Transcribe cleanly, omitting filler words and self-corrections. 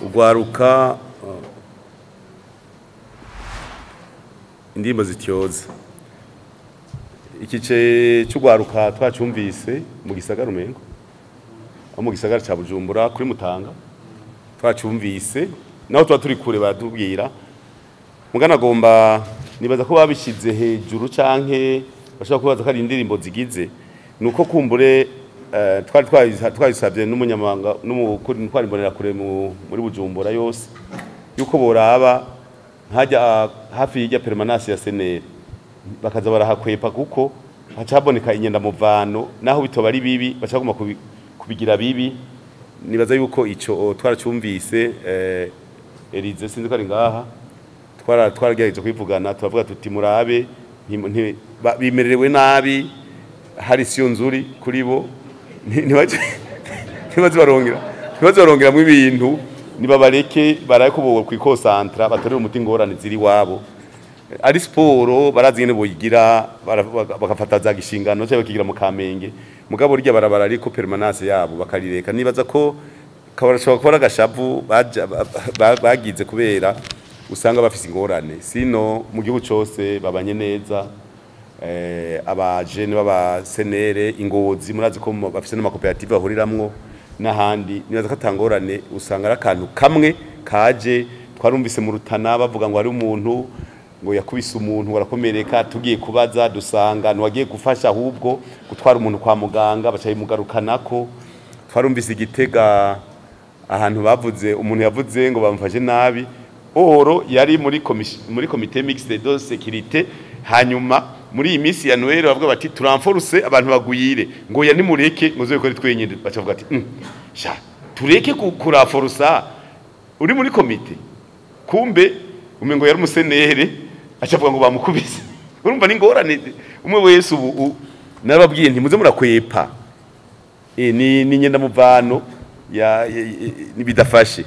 ugwaruka indimbo zityoza ikice cy'ugwaruka twacumvise mu gisagara umengo mu gisagara ca Bujumbura kuri Mutanga twacumvise naho tuba turi kure batubwira mugana gomba nibaza ko babishize hejuru canke bashaka kubaza ko ari indirimbo zigize nuko kumbure twayisabye n'umunyamanga n'umukuru ntwari mbonera kure muri Bujumbura yose yuko boraba hajya hafi y'ijya permanence ya senere bakaza barahakwepa kuko hacaboneka inyenda muvano naho bitoba ari bibi bacaguma kubigira bibi nibaza yuko ico twaracumvise Elize sinzi ko ari ngaha twaragejeje kwivugana turavuga tuti murabe bimererewe nabi hari siyo nzuri kuri bo ntibaze barongera mu ibintu nibabareke barakubo kwikosantra batorera umuti ngorane ziri wabo ari sport barazi nyene boyigira bakafata za gishingano cyo bakigira mu Kamenge mugabo rya barabara ariko permanence yabo bakarireka nibaza ko kabarashobora gukora agashavu bagize kubera usanga bafise ingorane sino mu gihugu cyose babanye neza abajene baba senere ingozi murazi ko bafise n'amakoperative bahuriramwo n'ahandi nibaza ko atangorane usanga ari akantu kamwe kaje twarumvise mu Rutana bavuga ngo ari umuntu ngo yakubise umuntu warakomereka tugiye kubaza dusanga nwagiye gufasha ahubwo gutwara umuntu kwa muganga bacayimugarukanako twarumvise Igitega ahantu bavuze umuntu yavuze ngo bamufashe nabi oro yari muri comité mixte de sécurité hanyuma muri iyi minsi ya Noel bavuga bati turamforce abantu baguyire ngo ya nimureke ngo zoye ko twenyine bacavuga ati sha tureke kuraforsa uri muri comité kumbe umengo yari umusenere acavuga ngo bamukubise urumva ni ngorane umwe wese ubu narababwiye nti muze murakwepa ni nyenda muvano ya nibidafashe